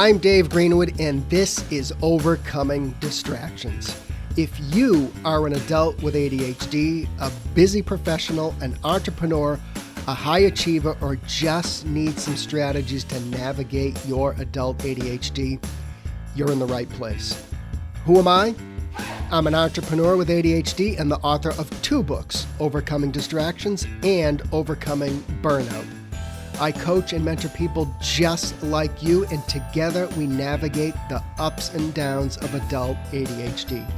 I'm Dave Greenwood, and this is Overcoming Distractions. If you are an adult with ADHD, a busy professional, an entrepreneur, a high achiever, or just need some strategies to navigate your adult ADHD, you're in the right place. Who am I? I'm an entrepreneur with ADHD and the author of 2 books, Overcoming Distractions and Overcoming Burnout. I coach and mentor people just like you, and together we navigate the ups and downs of adult ADHD.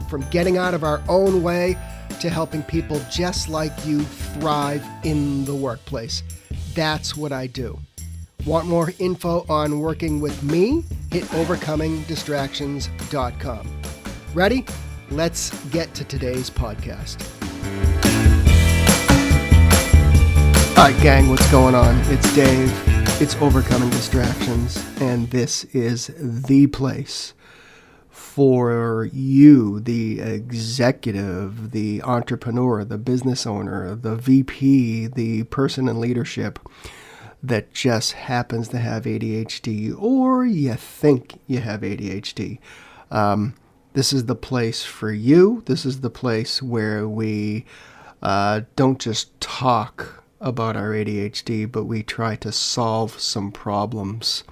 From getting out of our own way to helping people just like you thrive in the workplace. That's what I do. Want more info on working with me? Hit overcomingdistractions.com. Ready? Let's get to today's podcast. All right, gang, what's going on? It's Dave. It's Overcoming Distractions, and this is the place for you, the executive, the entrepreneur, the business owner, the VP, the person in leadership that just happens to have ADHD, or you think you have ADHD. This is the place for you. This is the place where we don't just talk about our ADHD, but we try to solve some problems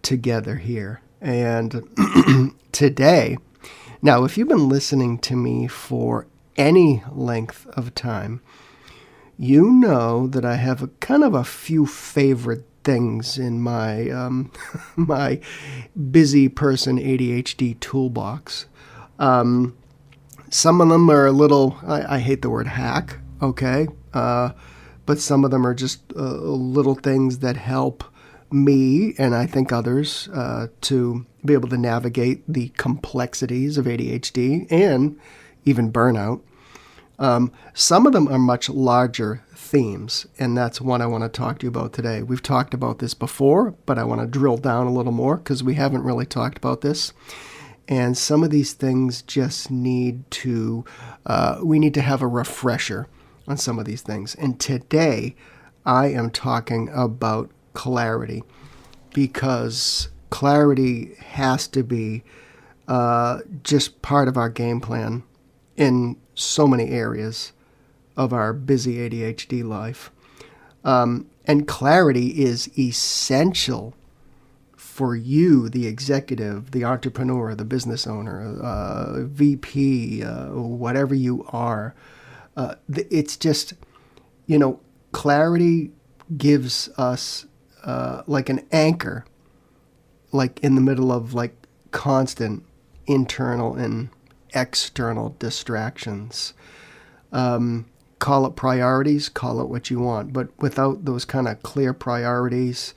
together here. And today, now if you've been listening to me for any length of time, you know that I have a few favorite things in my my busy person ADHD toolbox. Some of them are a little, I hate the word hack, okay? But some of them are just little things that help me, and I think others, to be able to navigate the complexities of ADHD and even burnout. Some of them are much larger themes, and that's one I want to talk to you about today. We've talked about this before, but I want to drill down a little more because we haven't really talked about this. And some of these things just need to, we need to have a refresher on some of these things. And today I am talking about clarity, because clarity has to be just part of our game plan in so many areas of our busy ADHD life. And clarity is essential for you, the executive, the entrepreneur, the business owner, VP, whatever you are. It's just, clarity gives us like an anchor, like in the middle of like constant internal and external distractions. Call it priorities, call it what you want, but without those kind of clear priorities,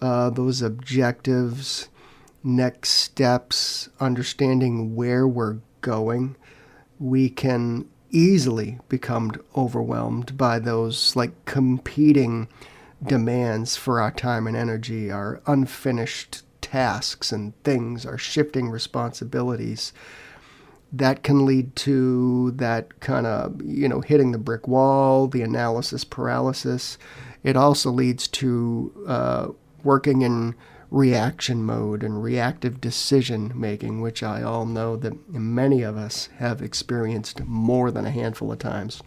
those objectives, next steps, understanding where we're going, we can easily become overwhelmed by those like competing demands for our time and energy, our unfinished tasks and things, our shifting responsibilities. That can lead to that kind of, hitting the brick wall, the analysis paralysis. It also leads to working in reaction mode and reactive decision making, which I all know that many of us have experienced more than a handful of times.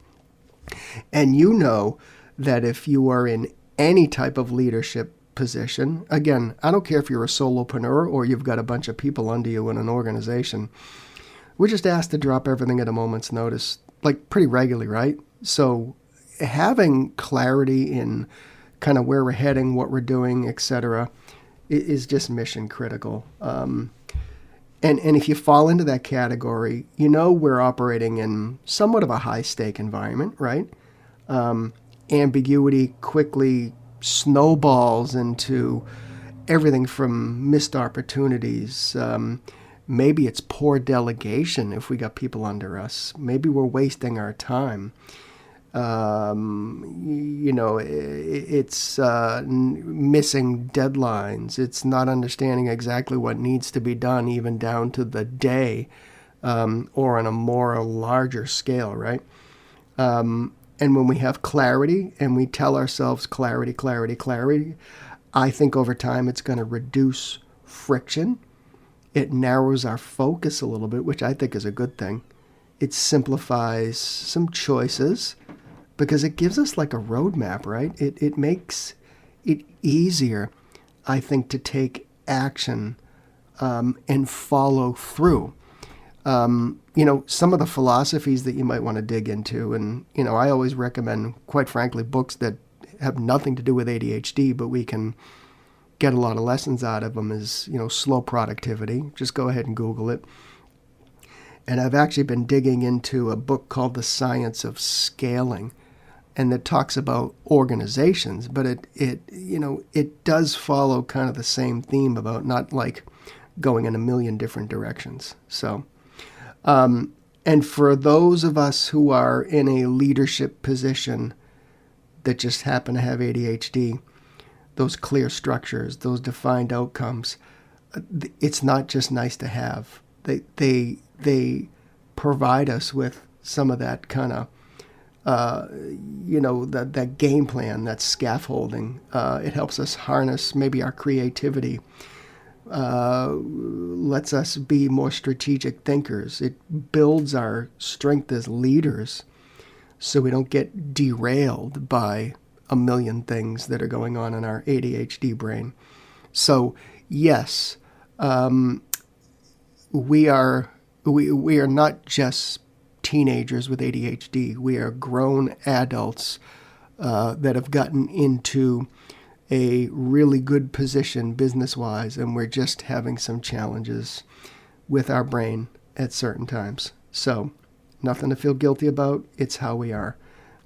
And you know that if you are in any type of leadership position, again, I don't care if you're a solopreneur or you've got a bunch of people under you in an organization, we're just asked to drop everything at a moment's notice, like pretty regularly, right? So having clarity in kind of where we're heading, what we're doing, etc., is just mission critical. And if you fall into that category, we're operating in somewhat of a high-stake environment, right? Ambiguity quickly snowballs into everything from missed opportunities. Maybe it's poor delegation if we got people under us. Maybe we're wasting our time. It's missing deadlines. It's not understanding exactly what needs to be done, even down to the day, or on a more larger scale, right? And when we have clarity and we tell ourselves clarity, I think over time it's going to reduce friction. It narrows our focus a little bit, which I think is a good thing. It simplifies some choices because it gives us like a roadmap, right? It makes it easier, I think, to take action and follow through. Some of the philosophies that you might want to dig into, and, I always recommend, quite frankly, books that have nothing to do with ADHD, but we can get a lot of lessons out of them is, Slow Productivity. Just go ahead and Google it. And I've actually been digging into a book called The Science of Scaling, and that talks about organizations, but it does follow kind of the same theme about not like going in a million different directions. So, and for those of us who are in a leadership position that just happen to have ADHD, those clear structures, those defined outcomes, it's not just nice to have. They provide us with some of that kind of that game plan, that scaffolding. It helps us harness maybe our creativity, lets us be more strategic thinkers. It builds our strength as leaders so we don't get derailed by a million things that are going on in our ADHD brain. So, yes, we are not just teenagers with ADHD. We are grown adults that have gotten into a really good position business-wise, and we're just having some challenges with our brain at certain times. So, nothing to feel guilty about. It's how we are.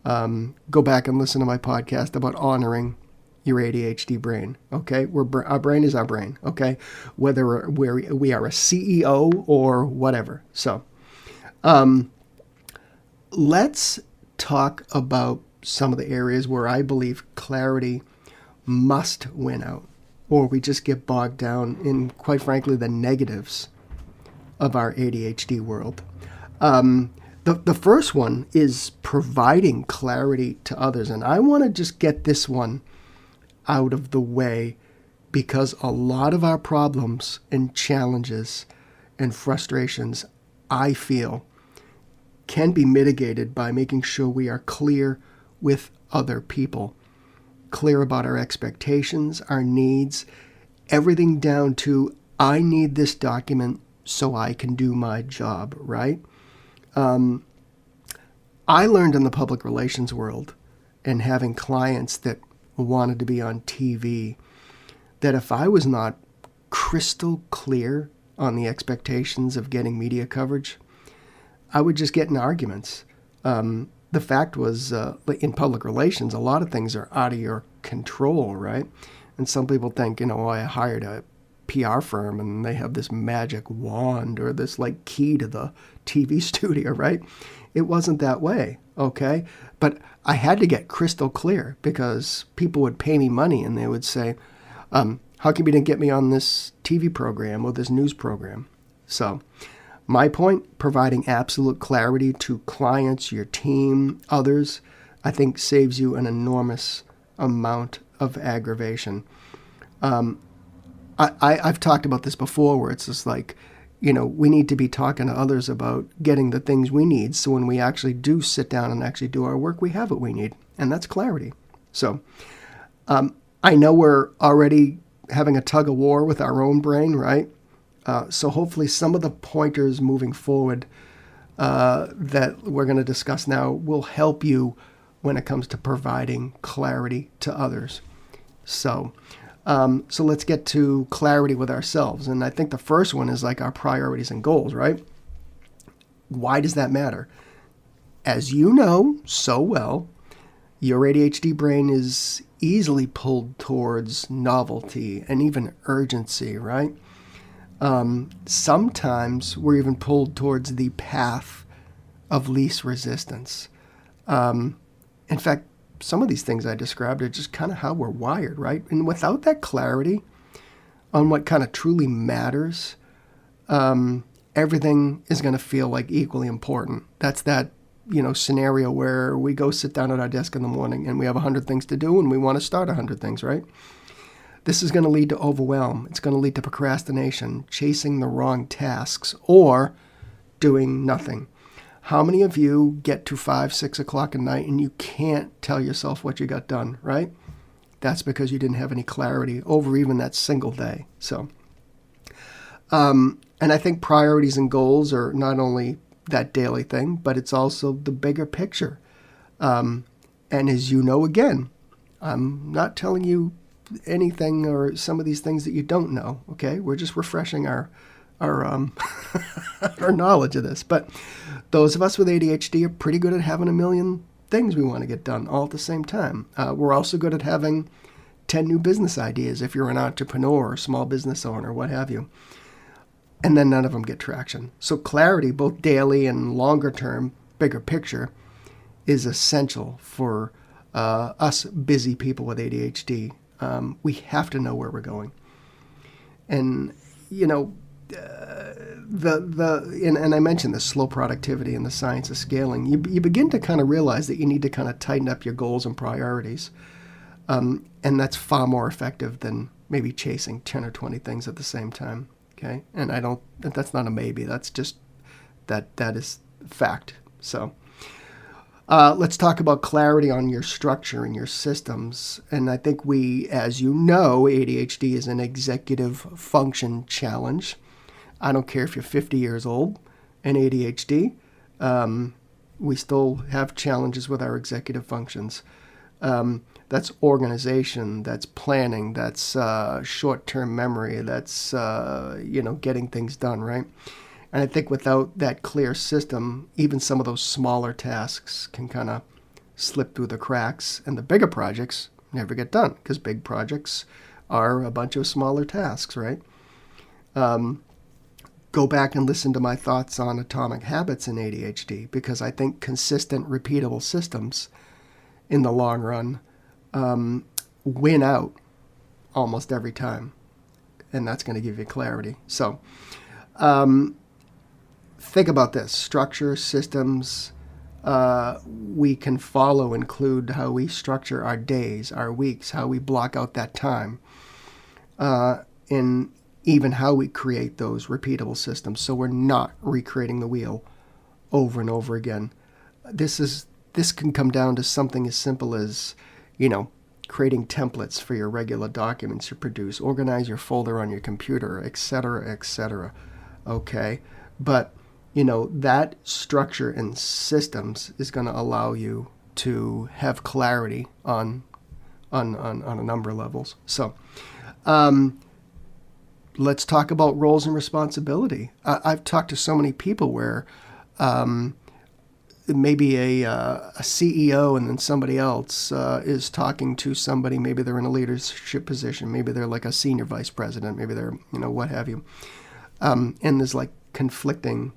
Go back and listen to my podcast about honoring your ADHD brain. Okay, our brain is our brain. Okay, whether we are a CEO or whatever. So, let's talk about some of the areas where I believe clarity must win out, or we just get bogged down in, quite frankly, the negatives of our ADHD world. The first one is providing clarity to others. And I want to just get this one out of the way because a lot of our problems and challenges and frustrations, I feel, can be mitigated by making sure we are clear with other people, clear about our expectations, our needs, everything down to, I need this document so I can do my job, right? I learned in the public relations world and having clients that wanted to be on TV that if I was not crystal clear on the expectations of getting media coverage, I would just get in arguments. The fact was, in public relations, a lot of things are out of your control, right? And some people think, I hired a PR firm and they have this magic wand or this like key to the TV studio, right? It wasn't that way, okay? But I had to get crystal clear because people would pay me money and they would say, how come you didn't get me on this TV program or this news program? So my point, providing absolute clarity to clients, your team, others, I think saves you an enormous amount of aggravation. I've talked about this before where it's just like, we need to be talking to others about getting the things we need. So when we actually do sit down and actually do our work, we have what we need. And that's clarity. So I know we're already having a tug of war with our own brain, right? So hopefully some of the pointers moving forward that we're going to discuss now will help you when it comes to providing clarity to others. So let's get to clarity with ourselves. And I think the first one is like our priorities and goals, right? Why does that matter? As you know so well, your ADHD brain is easily pulled towards novelty and even urgency, right? Sometimes we're even pulled towards the path of least resistance. In fact, some of these things I described are just kind of how we're wired, right? And without that clarity on what kind of truly matters, everything is going to feel like equally important. That's that, scenario where we go sit down at our desk in the morning and we have 100 things to do and we want to start 100 things, right? This is going to lead to overwhelm. It's going to lead to procrastination, chasing the wrong tasks, or doing nothing. How many of you get to 5, 6 o'clock at night and you can't tell yourself what you got done, right? That's because you didn't have any clarity over even that single day. So, and I think priorities and goals are not only that daily thing, but it's also the bigger picture. And as you know, again, I'm not telling you anything or some of these things that you don't know. Okay, we're just refreshing our our knowledge of this. But those of us with ADHD are pretty good at having a million things we want to get done all at the same time. We're also good at having 10 new business ideas if you're an entrepreneur or small business owner, what have you. And then none of them get traction. So clarity, both daily and longer term, bigger picture, is essential for us busy people with ADHD. We have to know where we're going. And, you know, and I mentioned this slow productivity and the science of scaling. You begin to kind of realize that you need to kind of tighten up your goals and priorities. And that's far more effective than maybe chasing 10 or 20 things at the same time. Okay. And that's not a maybe. That's just, that is fact. So, let's talk about clarity on your structure and your systems. And I think as you know, ADHD is an executive function challenge. I don't care if you're 50 years old and ADHD. We still have challenges with our executive functions. That's organization, that's planning, that's short-term memory, that's, getting things done, right? And I think without that clear system, even some of those smaller tasks can kind of slip through the cracks, and the bigger projects never get done because big projects are a bunch of smaller tasks, right? Go back and listen to my thoughts on atomic habits in ADHD, because I think consistent, repeatable systems in the long run win out almost every time, and that's going to give you clarity. So, think about this. Structure, systems we can follow include how we structure our days, our weeks, how we block out that time, and even how we create those repeatable systems so we're not recreating the wheel over and over again. This can come down to something as simple as, creating templates for your regular documents you produce, organize your folder on your computer, etc., etc. Okay? But that structure and systems is going to allow you to have clarity on a number of levels. So, let's talk about roles and responsibility. I've talked to so many people where maybe a CEO and then somebody else is talking to somebody. Maybe they're in a leadership position. Maybe they're like a senior vice president. Maybe they're, what have you. And there's like conflicting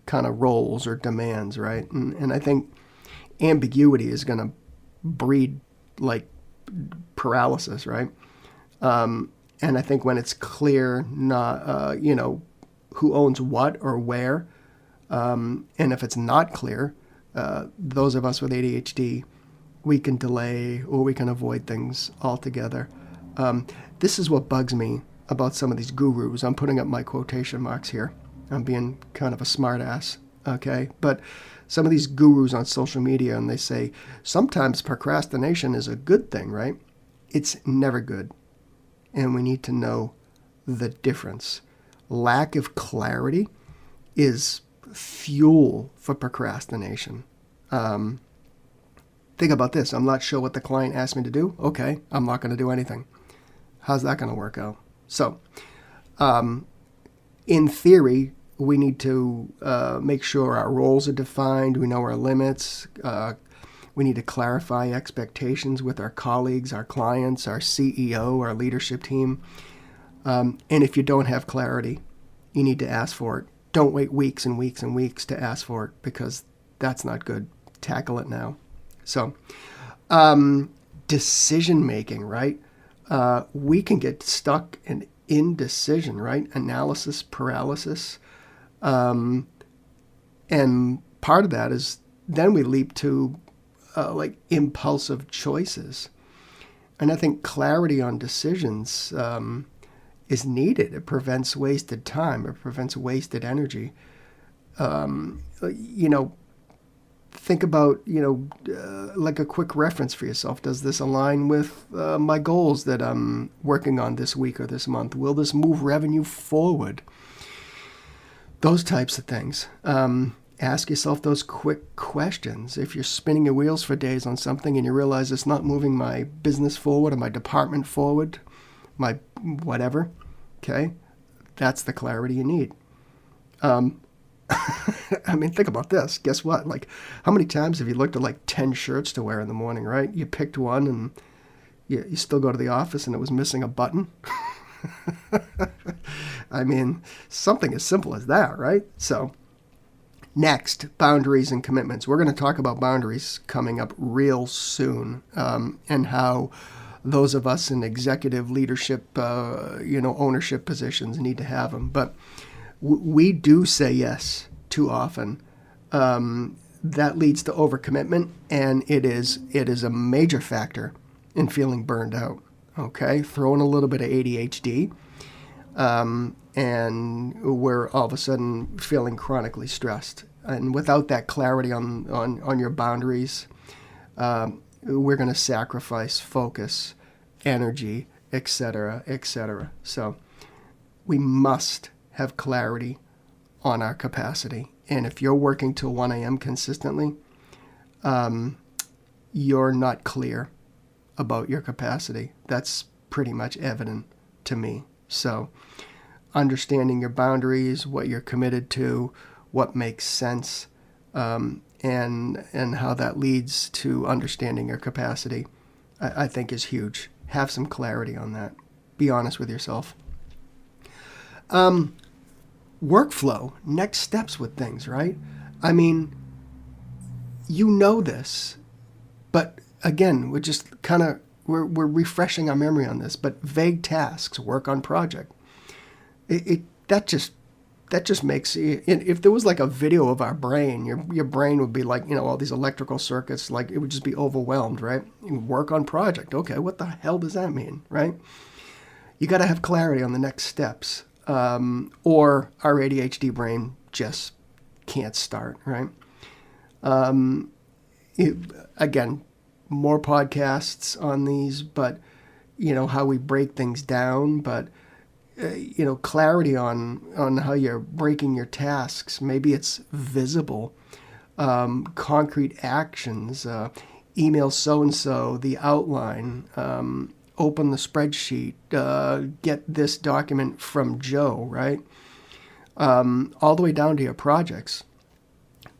kind of roles or demands, right? And I think ambiguity is going to breed like paralysis, right? And I think when it's clear, not who owns what or where, and if it's not clear, those of us with ADHD, we can delay or we can avoid things altogether. This is what bugs me about some of these gurus. I'm putting up my quotation marks here. I'm being kind of a smart ass, okay? But some of these gurus on social media, and they say, sometimes procrastination is a good thing, right? It's never good. And we need to know the difference. Lack of clarity is fuel for procrastination. Think about this. I'm not sure what the client asked me to do. Okay, I'm not going to do anything. How's that going to work out? So, in theory, we need to make sure our roles are defined. We know our limits. We need to clarify expectations with our colleagues, our clients, our CEO, our leadership team. And if you don't have clarity, you need to ask for it. Don't wait weeks and weeks and weeks to ask for it, because that's not good. Tackle it now. So, decision making, right? We can get stuck in indecision, right? Analysis paralysis. And part of that is then we leap to like impulsive choices. And I think clarity on decisions is needed. It prevents wasted time. It prevents wasted energy. You know, think about, like a quick reference for yourself. Does this align with my goals that I'm working on this week or this month? Will this move revenue forward? Those types of things. Ask yourself those quick questions. If you're spinning your wheels for days on something and you realize it's not moving my business forward or my department forward, my whatever, okay, that's the clarity you need. I mean, think about this. Guess what? Like, how many times have you looked at like 10 shirts to wear in the morning, right? You picked one and you still go to the office and it was missing a button. I mean, something as simple as that, right? So, next, boundaries and commitments. We're going to talk about boundaries coming up real soon, and how those of us in executive leadership, ownership positions need to have them. But we do say yes too often. That leads to overcommitment, and it is a major factor in feeling burned out. Okay, throw in a little bit of ADHD, and we're all of a sudden feeling chronically stressed. And without that clarity on your boundaries, we're going to sacrifice focus, energy, etc., etc. So we must have clarity on our capacity. And if you're working till 1 a.m. consistently, you're not clear about your capacity. That's pretty much evident to me. So understanding your boundaries, what you're committed to, what makes sense, and how that leads to understanding your capacity, I think is huge. Have some clarity on that. Be honest with yourself. Workflow, next steps with things, right? I mean, you know this, but again, we're refreshing our memory on this. But vague tasks, work on project, that just makes it, if there was like a video of our brain, your brain would be like, all these electrical circuits, like it would just be overwhelmed, right? You work on project, okay, what the hell does that mean, right? You got to have clarity on the next steps. Or our ADHD brain just can't start, right? Again, more podcasts on these, but, how we break things down, but, clarity on how you're breaking your tasks. Maybe it's visible, concrete actions, email so-and-so, the outline, open the spreadsheet, get this document from Joe, right? All the way down to your projects.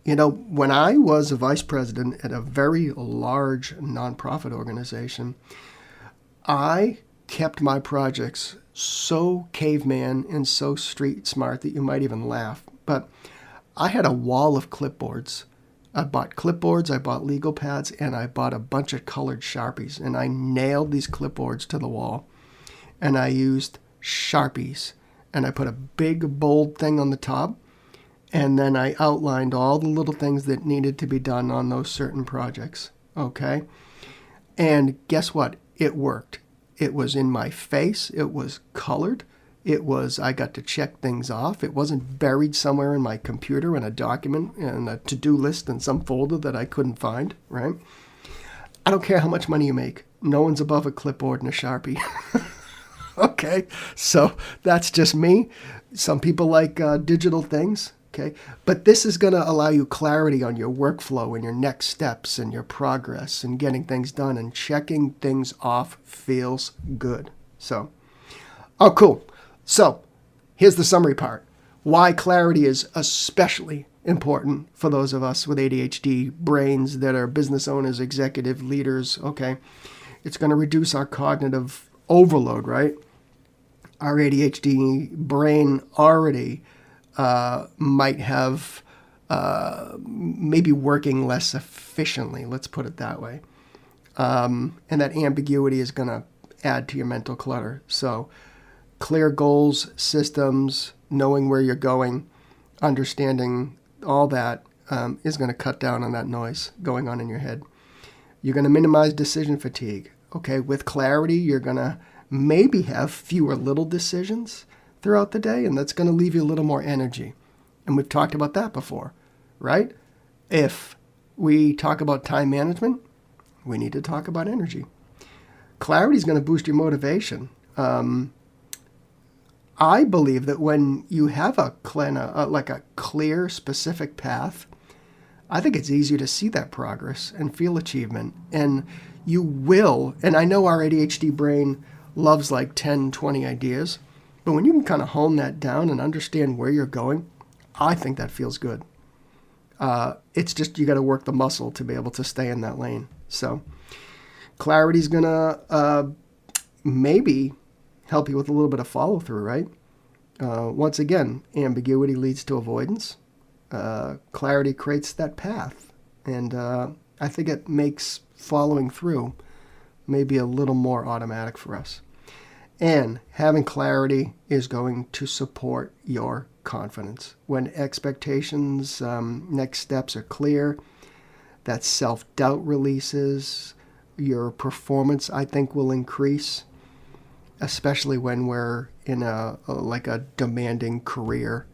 When I was a vice president at a very large nonprofit organization, I kept my projects so caveman and so street smart that you might even laugh. But I had a wall of clipboards. I bought clipboards, I bought legal pads, and I bought a bunch of colored Sharpies. And I nailed these clipboards to the wall. And I used Sharpies. And I put a big, bold thing on the top. And then I outlined all the little things that needed to be done on those certain projects. Okay? And guess what? It worked. It was in my face. It was colored. I got to check things off. It wasn't buried somewhere in my computer in a document and a to-do list in some folder that I couldn't find, right? I don't care how much money you make. No one's above a clipboard and a Sharpie. Okay, so that's just me. Some people like digital things, okay? But this is going to allow you clarity on your workflow and your next steps and your progress and getting things done, and checking things off feels good. So, oh, cool. So, here's the summary part. Why clarity is especially important for those of us with ADHD brains that are business owners, executive leaders, okay? It's going to reduce our cognitive overload, right? Our ADHD brain already might have maybe working less efficiently, let's put it that way. And that ambiguity is going to add to your mental clutter. So, clear goals, systems, knowing where you're going, understanding all that is going to cut down on that noise going on in your head. You're going to minimize decision fatigue. Okay, with clarity, you're going to maybe have fewer little decisions throughout the day, and that's going to leave you a little more energy. And we've talked about that before, right? If we talk about time management, we need to talk about energy. Clarity is going to boost your motivation. I believe that when you have a clear, specific path, I think it's easier to see that progress and feel achievement. And you will, and I know our ADHD brain loves like 10, 20 ideas, but when you can kind of hone that down and understand where you're going, I think that feels good. It's just you got to work the muscle to be able to stay in that lane. So clarity's going to maybe help you with a little bit of follow through, right? Once again, ambiguity leads to avoidance. Clarity creates that path. And I think it makes following through maybe a little more automatic for us. And having clarity is going to support your confidence. When expectations, next steps are clear, that self-doubt releases, your performance, I think, will increase, especially when we're in a demanding career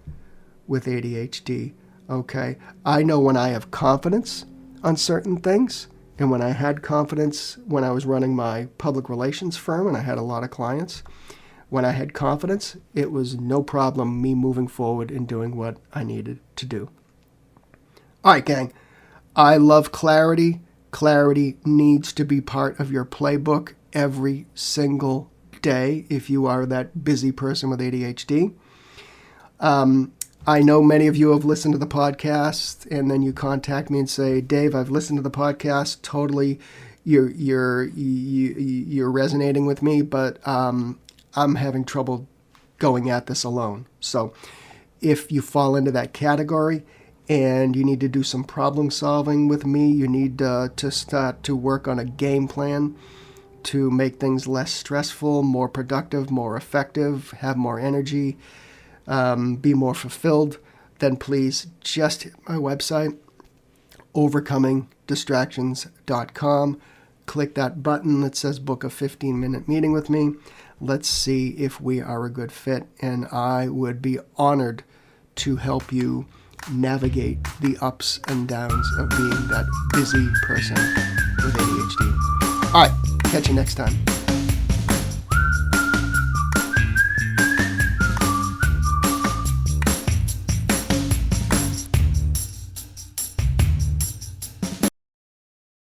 with ADHD. Okay, I know when I have confidence on certain things, and when I had confidence when I was running my public relations firm and I had a lot of clients, when I had confidence, it was no problem me moving forward and doing what I needed to do. All right, gang, I love clarity. Clarity needs to be part of your playbook every single day if you are that busy person with ADHD. I know many of you have listened to the podcast and then you contact me and say, Dave, I've listened to the podcast. Totally, you're resonating with me, but I'm having trouble going at this alone. So if you fall into that category and you need to do some problem solving with me, you need to start to work on a game plan to make things less stressful, more productive, more effective, have more energy, be more fulfilled, then please just hit my website, overcomingdistractions.com. Click that button that says book a 15-minute meeting with me. Let's see if we are a good fit, and I would be honored to help you navigate the ups and downs of being that busy person with ADHD. All right, catch you next time.